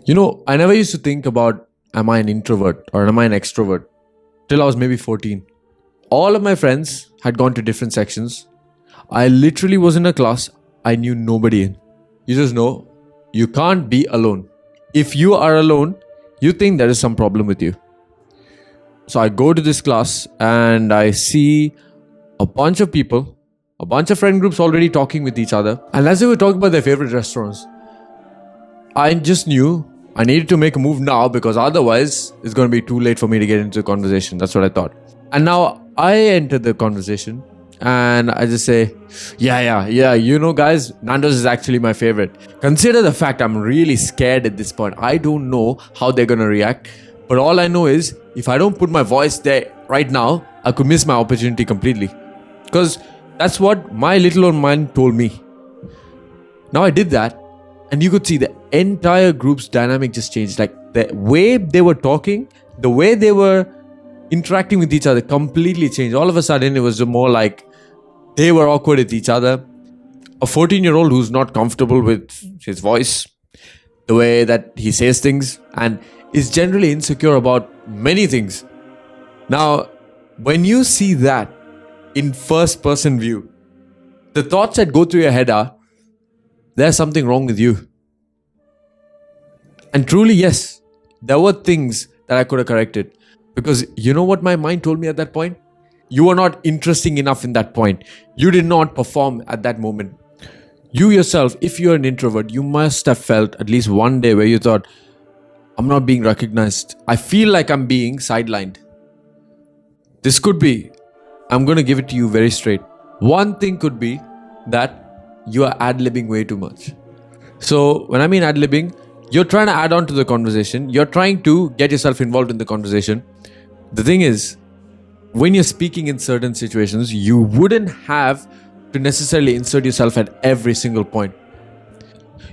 I never used to think about am I an introvert or am I an extrovert till I was maybe 14. All of my friends had gone to different sections. I literally was in a class I knew nobody in. You just know you can't be alone. If you are alone, you think there is some problem with you. So I go to this class and I see a bunch of people, a bunch of friend groups already talking with each other. And as they were talking about their favorite restaurants, I just knew I needed to make a move now because otherwise it's going to be too late for me to get into the conversation. That's what I thought. And now I enter the conversation and I just say, yeah, guys, Nando's is actually my favorite. Consider the fact I'm really scared at this point. I don't know how they're going to react. But all I know is if I don't put my voice there right now, I could miss my opportunity completely. Because that's what my little old mind told me. Now I did that. And you could see the entire group's dynamic just changed. Like the way they were talking, the way they were interacting with each other completely changed. All of a sudden, it was more like they were awkward with each other. A 14-year-old who's not comfortable with his voice, the way that he says things, and is generally insecure about many things. Now, when you see that in first-person view, the thoughts that go through your head are, there's something wrong with you. And truly, yes, there were things that I could have corrected. Because you know what my mind told me at that point? You were not interesting enough in that point. You did not perform at that moment. You yourself, if you're an introvert, you must have felt at least one day where you thought, I'm not being recognized. I feel like I'm being sidelined. This could be, I'm going to give it to you very straight. One thing could be that you are ad-libbing way too much. So when I mean ad-libbing, you're trying to add on to the conversation. You're trying to get yourself involved in the conversation. The thing is, when you're speaking in certain situations, you wouldn't have to necessarily insert yourself at every single point.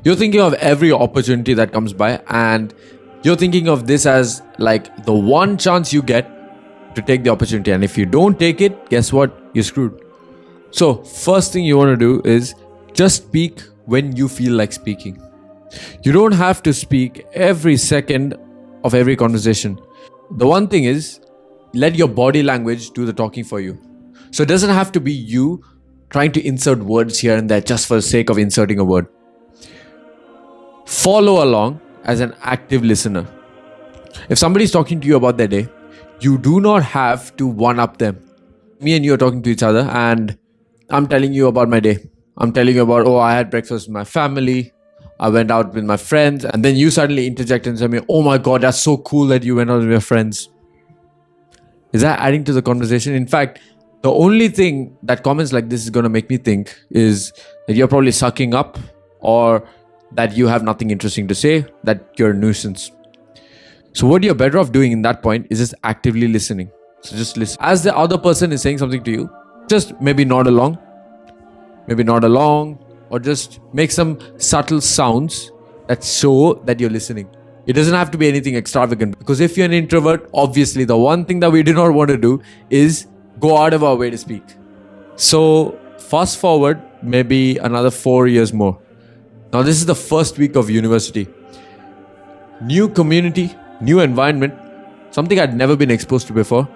You're thinking of every opportunity that comes by and you're thinking of this as like the one chance you get to take the opportunity. And if you don't take it, guess what? You're screwed. So first thing you want to do is just speak when you feel like speaking. You don't have to speak every second of every conversation. The one thing is, let your body language do the talking for you. So it doesn't have to be you trying to insert words here and there just for the sake of inserting a word. Follow along as an active listener. If somebody's talking to you about their day, you do not have to one-up them. Me and you are talking to each other and I'm telling you about my day. I'm telling you about, I had breakfast with my family. I went out with my friends. And then you suddenly interject and say me, oh my God, that's so cool that you went out with your friends. Is that adding to the conversation? In fact, the only thing that comments like this is going to make me think is that you're probably sucking up or that you have nothing interesting to say, that you're a nuisance. So what you're better off doing in that point is just actively listening. So just listen. As the other person is saying something to you, just maybe nod along, or just make some subtle sounds that show that you're listening. It doesn't have to be anything extravagant because if you're an introvert, obviously the one thing that we do not want to do is go out of our way to speak. So fast forward maybe another 4 years more. Now this is the first week of university. New community, new environment, something I'd never been exposed to before.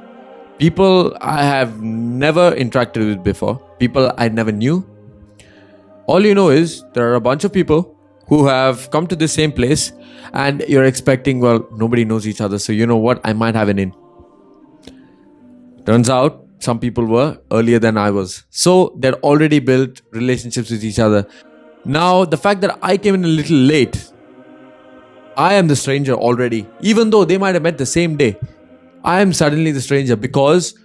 People I have never interacted with before. People I never knew. All you know is there are a bunch of people who have come to the same place and you're expecting, nobody knows each other. So you know what? I might have an in. Turns out some people were earlier than I was. So they'd already built relationships with each other. Now, the fact that I came in a little late, I am the stranger already. Even though they might have met the same day, I am suddenly the stranger because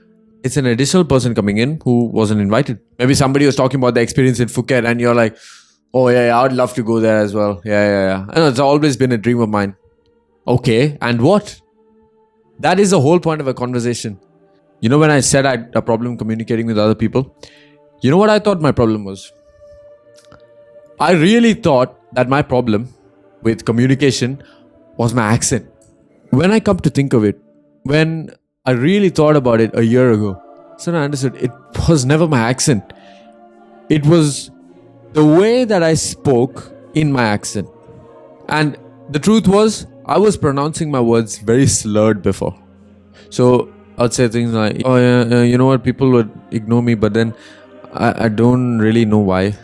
it's an additional person coming in who wasn't invited. Maybe somebody was talking about their experience in Phuket and you're like, oh yeah, I'd love to go there as well. Yeah. I know it's always been a dream of mine. Okay, and what? That is the whole point of a conversation. You know when I said I had a problem communicating with other people? You know what I thought my problem was? I really thought that my problem with communication was my accent. When I come to think of it, when I really thought about it a year ago, so I understood it was never my accent. It was the way that I spoke in my accent. And The truth was, I was pronouncing my words very slurred before. So I'd say things like, oh yeah, you know what, people would ignore me, but then I don't really know why.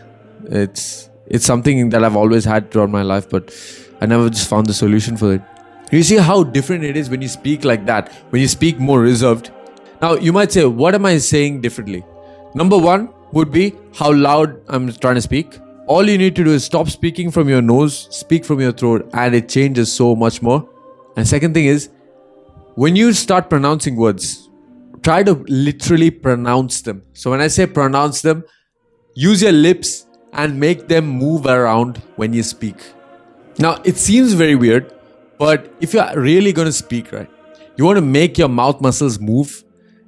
It's something that I've always had throughout my life, but I never just found the solution for it. You see how different it is when you speak like that, when you speak more reserved. Now you might say, what am I saying differently? Number one would be how loud I'm trying to speak. All you need to do is stop speaking from your nose, speak from your throat, and it changes so much more. And second thing is, when you start pronouncing words, try to literally pronounce them. So when I say pronounce them, use your lips and make them move around when you speak. Now, it seems very weird, but if you're really going to speak, right, you want to make your mouth muscles move,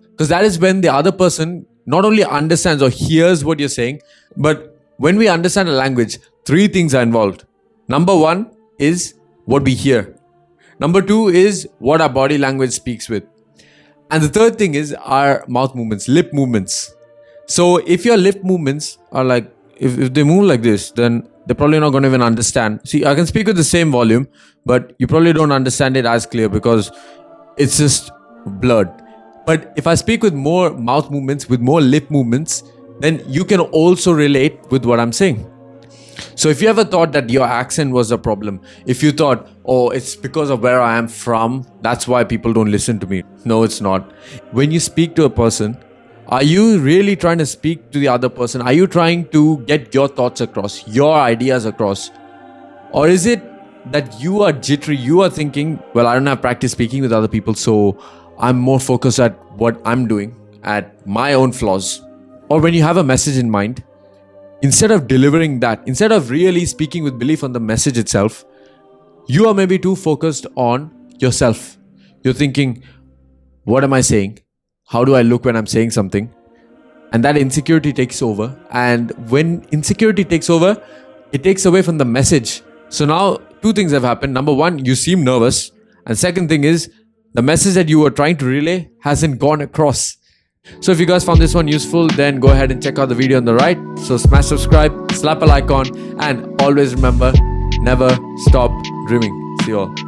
because that is when the other person not only understands or hears what you're saying, but when we understand a language, three things are involved. Number one is what we hear. Number two is what our body language speaks with. And the third thing is our mouth movements, lip movements. So if your lip movements are like, if they move like this, then they're probably not going to even understand. See, I can speak with the same volume, but you probably don't understand it as clear because it's just blurred. But if I speak with more mouth movements, with more lip movements, then you can also relate with what I'm saying. So if you ever thought that your accent was a problem, if you thought, oh, it's because of where I am from, that's why people don't listen to me. No, it's not. When you speak to a person, are you really trying to speak to the other person? Are you trying to get your thoughts across, your ideas across? Or is it that you are jittery, you are thinking, well, I don't have practice speaking with other people, so I'm more focused at what I'm doing, at my own flaws. Or when you have a message in mind, instead of delivering that, instead of really speaking with belief on the message itself, you are maybe too focused on yourself. You're thinking, what am I saying? How do I look when I'm saying something? And that insecurity takes over. And when insecurity takes over, it takes away from the message. So now two things have happened. Number one, you seem nervous. And second thing is, the message that you were trying to relay hasn't gone across. So if you guys found this one useful, then go ahead and check out the video on the right. So smash subscribe, slap a like on, and always remember, never stop dreaming. See you all.